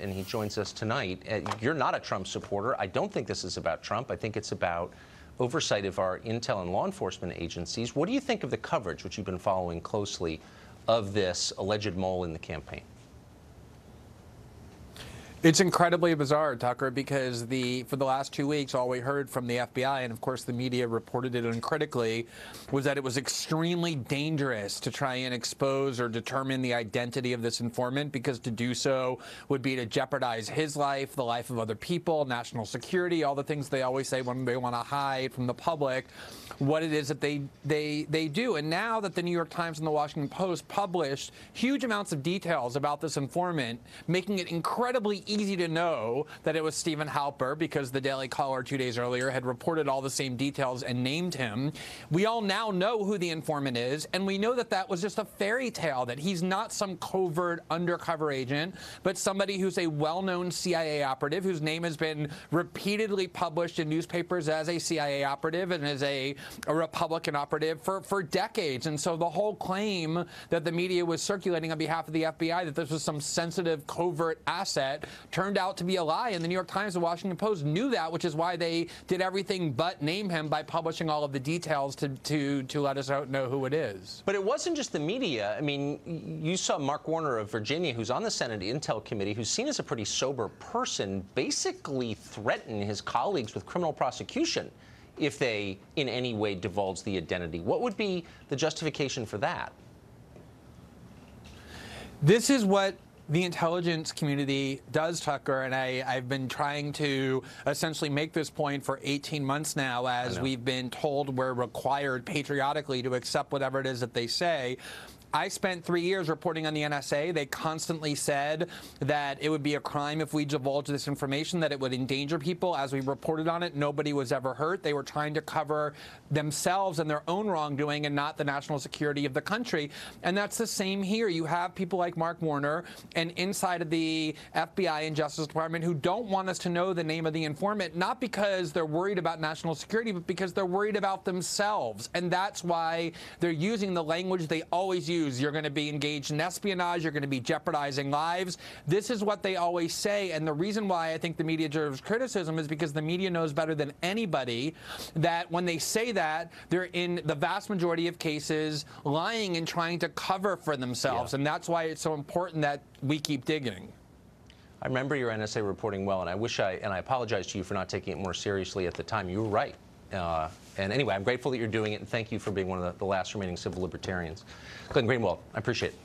and he joins us tonight. You're not a Trump supporter. I don't think this is about Trump. I think it's about oversight of our intel and law enforcement agencies. What do you think of the coverage, which you've been following closely, of this alleged mole in the campaign? It's incredibly bizarre, Tucker, because for the last 2 weeks, all we heard from the FBI, and of course the media reported it uncritically, was that it was extremely dangerous to try and expose or determine the identity of this informant, because to do so would be to jeopardize his life, the life of other people, national security, all the things they always say when they want to hide from the public what it is that they do. And now that the New York Times and the Washington Post published huge amounts of details about this informant, making it incredibly easy to know that it was Stephen Halper, because the Daily Caller 2 days earlier had reported all the same details and named him. We all now know who the informant is, and we know that that was just a fairy tale, that he's not some covert undercover agent, but somebody who's a well-known CIA operative whose name has been repeatedly published in newspapers as a CIA operative and as a Republican operative for decades. And so the whole claim that the media was circulating on behalf of the FBI that this was some sensitive covert asset turned out to be a lie, and the New York Times and Washington Post knew that, which is why they did everything but name him by publishing all of the details to let us know who it is. But it wasn't just the media. I mean, you saw Mark Warner of Virginia, who's on the Senate Intel Committee, who's seen as a pretty sober person, basically threaten his colleagues with criminal prosecution if they in any way divulge the identity. What would be the justification for that? This is what the intelligence community does, Tucker, and I've been trying to essentially make this point for 18 months now, as we've been told we're required patriotically to accept whatever it is that they say. I spent 3 years reporting on the NSA. They constantly said that it would be a crime if we divulged this information, that it would endanger people. As we reported on it, nobody was ever hurt. They were trying to cover themselves and their own wrongdoing and not the national security of the country. And that's the same here. You have people like Mark Warner and inside of the FBI and Justice Department who don't want us to know the name of the informant, not because they're worried about national security, but because they're worried about themselves. And that's why they're using the language they always use. You're going to be engaged in espionage. You're going to be jeopardizing lives. This is what they always say. And the reason why I think the media deserves criticism is because the media knows better than anybody that when they say that, they're in the vast majority of cases lying and trying to cover for themselves. Yeah. And that's why it's so important that we keep digging. I remember your NSA reporting well, and I apologize to you for not taking it more seriously at the time. You were right. And anyway, I'm grateful that you're doing it, and thank you for being one of the last remaining civil libertarians. Glenn Greenwald, I appreciate it.